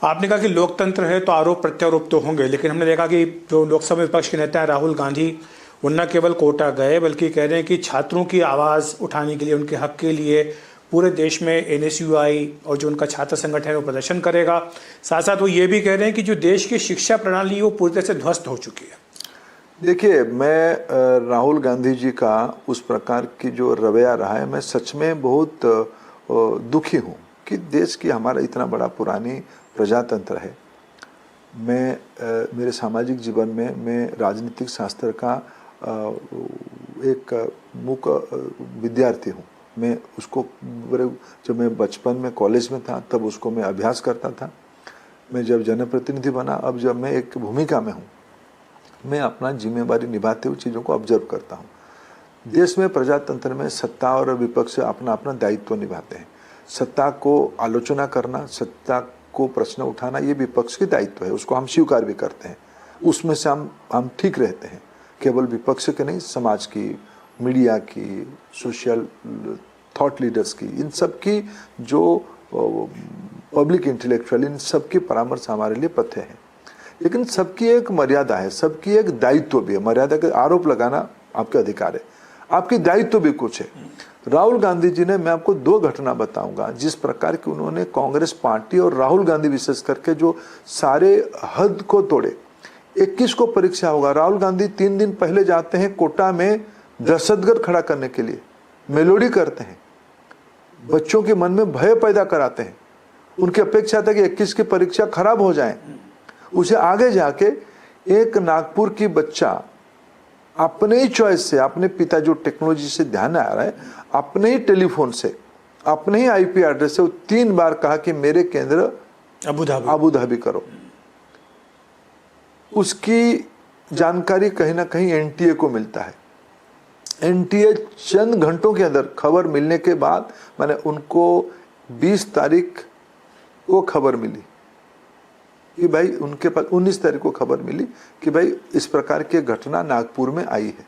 आपने कहा कि लोकतंत्र है तो आरोप प्रत्यारोप तो होंगे, लेकिन हमने देखा कि जो लोकसभा विपक्ष के नेता हैं राहुल गांधी, वो न केवल कोटा गए बल्कि कह रहे हैं कि छात्रों की आवाज़ उठाने के लिए, उनके हक के लिए पूरे देश में एनएसयूआई और जो उनका छात्र संगठन है वो प्रदर्शन करेगा। साथ साथ वो ये भी कह रहे हैं कि जो देश की शिक्षा प्रणाली वो पूरी तरह से ध्वस्त हो चुकी है। देखिए, मैं राहुल गांधी जी का उस प्रकार की जो रवैया रहा है, मैं सच में बहुत दुखी हूँ कि देश की हमारा इतना बड़ा पुरानी प्रजातंत्र है। मैं मेरे सामाजिक जीवन में मैं राजनीतिक शास्त्र का एक मुख्य विद्यार्थी हूँ। मैं उसको जब मैं बचपन में कॉलेज में था तब उसको मैं अभ्यास करता था। मैं जब जनप्रतिनिधि बना, अब जब मैं एक भूमिका में हूँ, मैं अपना जिम्मेवारी निभाते हुए चीज़ों को ऑब्जर्व करता हूँ। देश में प्रजातंत्र में सत्ता और विपक्ष अपना अपना दायित्व निभाते हैं। सत्ता को आलोचना करना, सत्ता को प्रश्न उठाना, ये विपक्ष की दायित्व है, उसको हम स्वीकार भी करते हैं। उसमें से हम ठीक रहते हैं। केवल विपक्ष के नहीं, समाज की, मीडिया की, सोशल थॉट लीडर्स की, इन सब की जो पब्लिक इंटेलेक्चुअल, इन सब की परामर्श हमारे लिए पथ्य है। लेकिन सबकी एक मर्यादा है, सबकी एक दायित्व भी है। मर्यादा के आरोप लगाना आपका अधिकार है, आपकी दायित्व भी कुछ है। राहुल गांधी जी ने, मैं आपको दो घटना बताऊंगा जिस प्रकार की उन्होंने कांग्रेस पार्टी और राहुल गांधी विशेष करके जो सारे हद को तोड़े। 21 को परीक्षा होगा, राहुल गांधी 3 दिन पहले जाते हैं कोटा में दहशतगर्द खड़ा करने के लिए, मेलोडी करते हैं, बच्चों के मन में भय पैदा कराते हैं। उनकी अपेक्षा था कि 21 की परीक्षा खराब हो जाए। उसे आगे जाके एक नागपुर की बच्चा अपने ही चॉइस से, अपने पिता जो टेक्नोलॉजी से ध्यान आ रहा है, अपने ही टेलीफोन से, अपने ही आईपी एड्रेस से वो 3 बार कहा कि मेरे केंद्र अबू धाबी करो। उसकी जानकारी कहीं ना कहीं एनटीए को मिलता है। एनटीए चंद घंटों के अंदर खबर मिलने के बाद, मैंने उनको 20 तारीख को खबर मिली कि भाई, उनके पास 19 तारीख को खबर मिली कि भाई इस प्रकार की घटना नागपुर में आई है।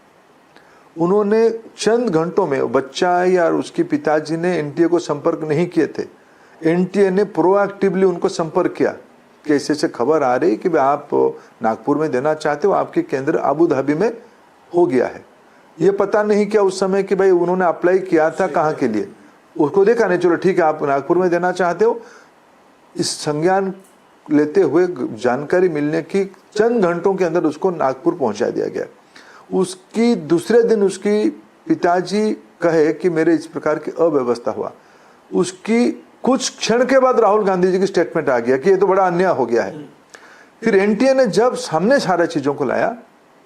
उन्होंने चंद घंटों में, बच्चा या उसके पिताजी ने एनटीए को संपर्क नहीं किए थे, एनटीए ने प्रोएक्टिवली उनको संपर्क किया कि ऐसे से खबर आ रही कि भाई आप नागपुर में देना चाहते हो, आपके केंद्र अबू धाबी में हो गया है। ये पता नहीं क्या उस समय कि भाई उन्होंने अप्लाई किया था कहाँ के लिए, उसको देखा नहीं, चलो ठीक है आप नागपुर में देना चाहते हो। इस संज्ञान लेते हुए जानकारी मिलने की चंद घंटों के अंदर उसको नागपुर पहुंचा दिया गया। उसकी दूसरे दिन उसकी पिताजी कहे कि मेरे इस प्रकार की अव्यवस्था हुआ। उसकी कुछ क्षण के बाद राहुल गांधी जी की स्टेटमेंट आ गया कि ये तो बड़ा अन्याय हो गया है। फिर एनटीए ने जब सामने सारे चीजों को लाया,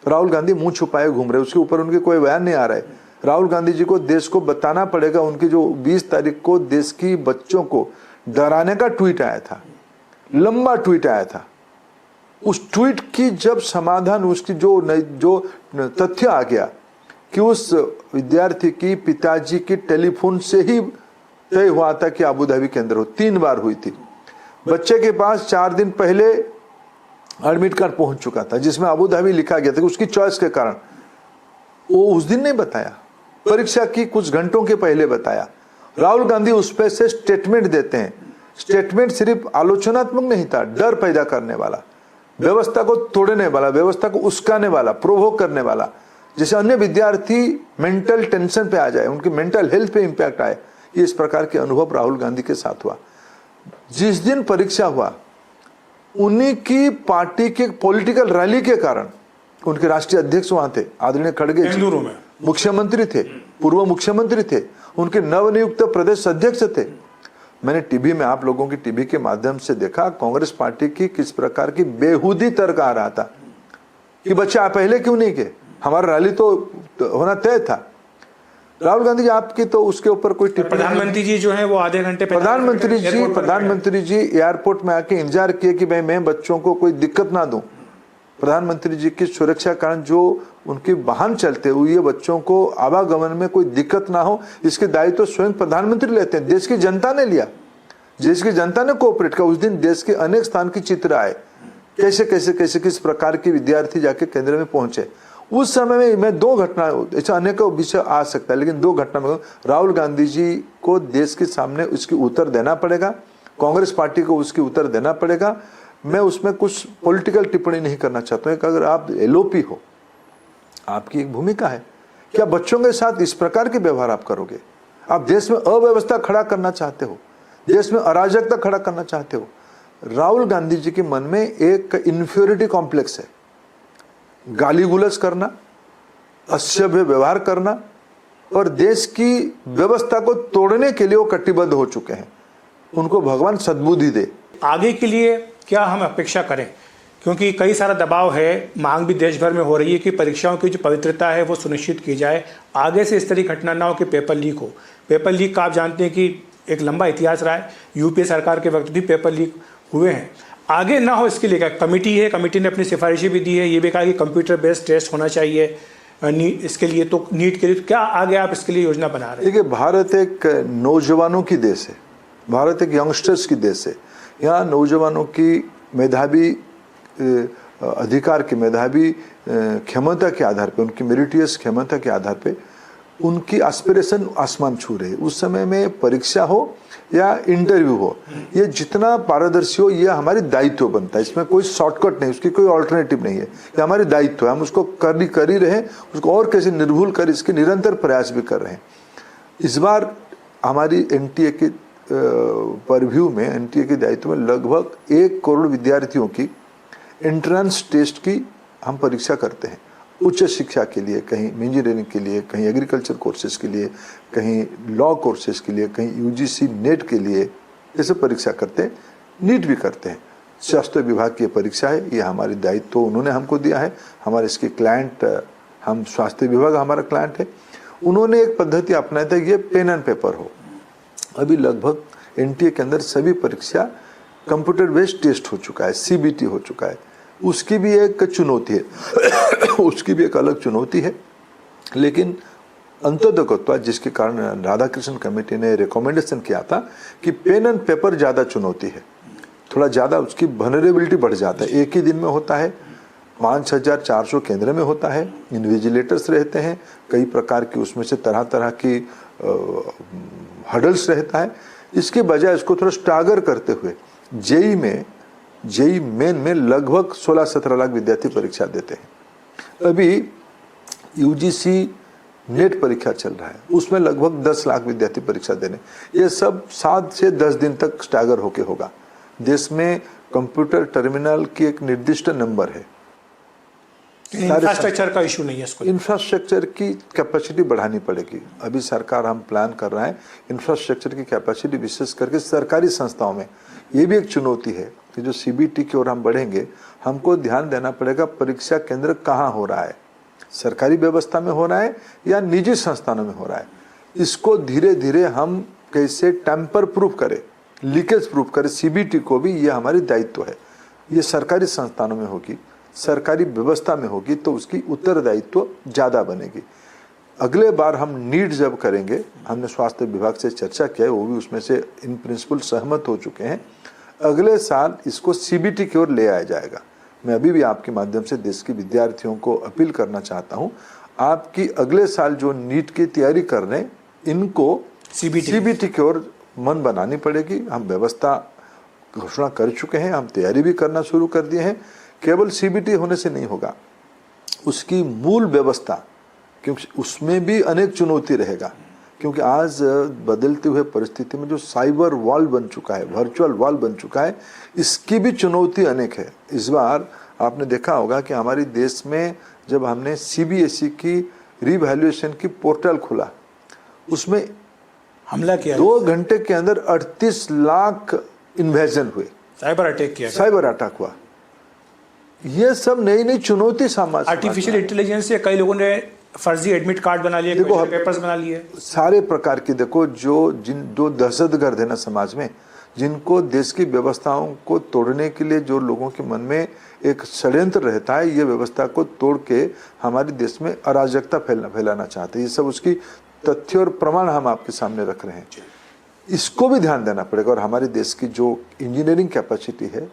राहुल गांधी मुंह छुपाए घूम रहे, उसके ऊपर उनके कोई बयान नहीं आ रहा है। राहुल गांधी जी को देश को बताना पड़ेगा, उनकी जो 20 तारीख को देश की बच्चों को डराने का ट्वीट आया था, लंबा ट्वीट आया था। उस ट्वीट की जब समाधान, उसकी जो तथ्य आ गया कि उस विद्यार्थी की पिताजी की टेलीफोन से ही तय हुआ था कि अबू धाबी के अंदर हो, 3 बार हुई थी। बच्चे के पास 4 दिन पहले एडमिट कार्ड पहुंच चुका था जिसमें अबू धाबी लिखा गया था, उसकी चॉइस के कारण। वो उस दिन नहीं बताया, परीक्षा की कुछ घंटों के पहले बताया। राहुल गांधी उस पर से स्टेटमेंट देते हैं। स्टेटमेंट सिर्फ आलोचनात्मक नहीं था, डर पैदा करने वाला, व्यवस्था को तोड़ने वाला, व्यवस्था को उस्काने वाला, प्रोवोक करने वाला। जैसे अन्य विद्यार्थी मेंटल टेंशन पे आ जाए, उनकी मेंटल हेल्थ पे इंपैक्ट आए, ये इस प्रकार के अनुभव राहुल गांधी के साथ हुआ। जिस दिन परीक्षा हुआ, उन्हीं की पार्टी के पॉलिटिकल रैली के कारण, उनके राष्ट्रीय अध्यक्ष वहां थे, आदरणीय खड़गे जी, मुख्यमंत्री थे, पूर्व मुख्यमंत्री थे, उनके नवनियुक्त प्रदेश अध्यक्ष थे। मैंने टीवी में, आप लोगों की टीवी के माध्यम से देखा कांग्रेस पार्टी की किस प्रकार की बेहूदी तर्क आ रहा था कि बच्चे आप पहले क्यों नहीं गए, हमारा रैली तो होना तय था। राहुल गांधी जी आपकी तो उसके ऊपर कोई टिप्पणी, प्रधानमंत्री जी जो है वो आधे घंटे प्रधानमंत्री जी एयरपोर्ट में आके इंतजार किए कि भाई मैं बच्चों को कोई दिक्कत ना दूं। प्रधानमंत्री जी की सुरक्षा कारण जो उनके वाहन चलते हुए बच्चों को आवागमन में कोई दिक्कत ना हो, इसके दायित्व तो स्वयं प्रधानमंत्री लेते हैं। देश की जनता ने लिया, देश की जनता ने कोऑपरेट किया। उस दिन देश के अनेक स्थान की चित्र आए, कैसे कैसे कैसे किस प्रकार के विद्यार्थी जाके केंद्र में पहुंचे। उस समय में मैं 2 घटना, ऐसा अनेक विषय आ सकता है, लेकिन 2 घटना में राहुल गांधी जी को देश के सामने उसकी उत्तर देना पड़ेगा। कांग्रेस पार्टी को उसकी उत्तर देना पड़ेगा। मैं उसमें कुछ पॉलिटिकल टिप्पणी नहीं करना चाहता हूँ कि अगर आप एलओपी हो, आपकी एक भूमिका है, क्या बच्चों के साथ इस प्रकार के व्यवहार आप करोगे? आप देश में अव्यवस्था खड़ा करना चाहते हो, देश में अराजकता खड़ा करना चाहते हो। राहुल गांधी जी के मन में एक इन्फीरियरिटी कॉम्प्लेक्स है, गाली गुलज करना, असभ्य व्यवहार करना और देश की व्यवस्था को तोड़ने के लिए वो कटिबद्ध हो चुके हैं। उनको भगवान सद्बुद्धि दे। आगे के लिए क्या हम अपेक्षा करें, क्योंकि कई सारा दबाव है, मांग भी देश भर में हो रही है कि परीक्षाओं की जो पवित्रता है वो सुनिश्चित की जाए, आगे से इस तरह की घटना ना हो कि पेपर लीक हो। पेपर लीक का आप जानते हैं कि एक लंबा इतिहास रहा है, यूपीए सरकार के वक्त भी पेपर लीक हुए हैं। आगे ना हो इसके लिए क्या कमेटी है, कमेटी ने अपनी सिफारिशें भी दी है, ये भी कहा कि कंप्यूटर बेस्ड टेस्ट होना चाहिए इसके लिए, तो नीट के लिए क्या आगे आप इसके लिए योजना बना रहे हैं? देखिए, भारत एक नौजवानों की देश है, भारत एक यंगस्टर्स की देश है। यहाँ नौजवानों की मेधावी अधिकार की, मेधावी क्षमता के आधार पे, उनकी मेरिटियस क्षमता के आधार पे उनकी एस्पिरेशन आसमान छू रहे। उस समय में परीक्षा हो या इंटरव्यू हो, ये जितना पारदर्शी हो, ये हमारी दायित्व बनता है। इसमें कोई शॉर्टकट नहीं, उसकी कोई ऑल्टरनेटिव नहीं है, ये हमारी दायित्व है। हम उसको कर ही रहे, उसको और कैसे निर्भुल कर, इसके निरंतर प्रयास भी कर रहे हैं। इस बार हमारी एनटीए के परव्यू में, एनटीए के दायित्व में लगभग 1 करोड़ विद्यार्थियों की एंट्रेंस टेस्ट की हम परीक्षा करते हैं। उच्च शिक्षा के लिए, कहीं इंजीनियरिंग के लिए, कहीं एग्रीकल्चर कोर्सेज के लिए, कहीं लॉ कोर्सेज के लिए, कहीं यूजीसी नेट के लिए, ये सब परीक्षा करते हैं। नीट भी करते हैं। स्वास्थ्य विभाग की परीक्षा है, ये हमारी दायित्व उन्होंने हमको दिया है। हमारे इसके क्लाइंट, हम स्वास्थ्य विभाग हमारा क्लाइंट है। उन्होंने एक पद्धति अपनाया था, ये पेन एंड पेपर हो। अभी लगभग एनटीए के अंदर सभी परीक्षा कंप्यूटर बेस्ड टेस्ट हो चुका है, सीबीटी हो चुका है। उसकी भी एक चुनौती है उसकी भी एक अलग चुनौती है, लेकिन अंततः जिसके कारण राधाकृष्ण कमेटी ने रिकमेंडेशन किया था कि पेन एंड पेपर ज़्यादा चुनौती है, थोड़ा ज़्यादा उसकी वनरेबिलिटी बढ़ जाता है। एक ही दिन में होता है, 5400 केंद्र में होता है, इन्विजिलेटर्स रहते हैं, कई प्रकार की उसमें से तरह तरह की हडल्स रहता है। इसके बजाय इसको थोड़ा स्टागर करते हुए जेई मेन में लगभग 16-17 लाख विद्यार्थी परीक्षा देते हैं। अभी यूजीसी नेट परीक्षा चल रहा है, उसमें लगभग 10 लाख विद्यार्थी परीक्षा देने। ये सब 7 से 10 दिन तक स्टागर होके होगा। देश में कंप्यूटर टर्मिनल की एक निर्दिष्ट नंबर है। इंफ्रास्ट्रक्चर का इशू नहीं है, इसको इंफ्रास्ट्रक्चर की कैपेसिटी बढ़ानी पड़ेगी। अभी सरकार हम प्लान कर रहा है इंफ्रास्ट्रक्चर की कैपेसिटी, विशेष करके सरकारी संस्थाओं में। ये भी एक चुनौती है कि जो सीबीटी की ओर हम बढ़ेंगे, हमको ध्यान देना पड़ेगा परीक्षा केंद्र कहाँ हो रहा है, सरकारी व्यवस्था में हो रहा है या निजी संस्थानों में हो रहा है। इसको धीरे धीरे हम कैसे टेम्पर प्रूफ करें, लीकेज प्रूफ करें, सीबीटी को भी ये हमारी दायित्व है। ये सरकारी संस्थानों में होगी, सरकारी व्यवस्था में होगी, तो उसकी उत्तरदायित्व ज़्यादा बनेगी। अगले बार हम नीट जब करेंगे, हमने स्वास्थ्य विभाग से चर्चा किया है, वो भी उसमें से इन प्रिंसिपल सहमत हो चुके हैं। अगले साल इसको सीबीटी की ओर ले आया जाएगा। मैं अभी भी आपके माध्यम से देश के विद्यार्थियों को अपील करना चाहता हूँ, आपकी अगले साल जो नीट की तैयारी कर रहे हैं, इनको सीबीटी की ओर मन बनानी पड़ेगी। हम व्यवस्था घोषणा कर चुके हैं, हम तैयारी भी करना शुरू कर दिए हैं। केवल सीबीटी होने से नहीं होगा, उसकी मूल व्यवस्था, क्योंकि उसमें भी अनेक चुनौती रहेगा। क्योंकि आज बदलते हुए परिस्थिति में जो साइबर वॉल बन चुका है, वर्चुअल वॉल बन चुका है, इसकी भी चुनौती अनेक है। इस बार आपने देखा होगा कि हमारे देश में जब हमने सीबीएसई की रीवैल्यूएशन की पोर्टल खोला, उसमें हमला किया, 2 घंटे के अंदर 38 लाख इन्वेजन हुए, साइबर अटैक हुआ। ये सब नई नई चुनौती समाज, आर्टिफिशियल इंटेलिजेंस से कई लोगों ने फर्जी एडमिट कार्ड बना लिए, देखो पेपर्स बना लिए, सारे प्रकार की। देखो जो दहशतगर्द है ना समाज में, जिनको देश की व्यवस्थाओं को तोड़ने के लिए जो लोगों के मन में एक षड्यंत्र रहता है, ये व्यवस्था को तोड़ के हमारे देश में अराजकता फैलाना चाहते हैं। ये सब उसकी तथ्य और प्रमाण हम आपके सामने रख रहे हैं। इसको भी ध्यान देना पड़ेगा। और हमारे देश की जो इंजीनियरिंग कैपेसिटी है,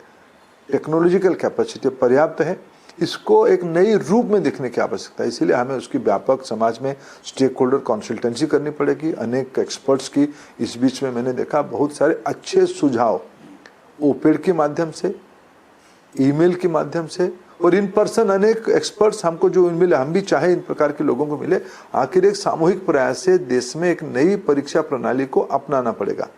टेक्नोलॉजिकल कैपेसिटी पर्याप्त है, इसको एक नई रूप में देखने की आवश्यकता है। इसीलिए हमें उसकी व्यापक समाज में स्टेक होल्डर कंसल्टेंसी करनी पड़ेगी, अनेक एक्सपर्ट्स की। इस बीच में मैंने देखा बहुत सारे अच्छे सुझाव ओपेड के माध्यम से, ईमेल के माध्यम से और इन पर्सन अनेक एक्सपर्ट्स हमको जो मिले, हम भी चाहे इन प्रकार के लोगों को मिले। आखिर एक सामूहिक प्रयास से देश में एक नई परीक्षा प्रणाली को अपनाना पड़ेगा।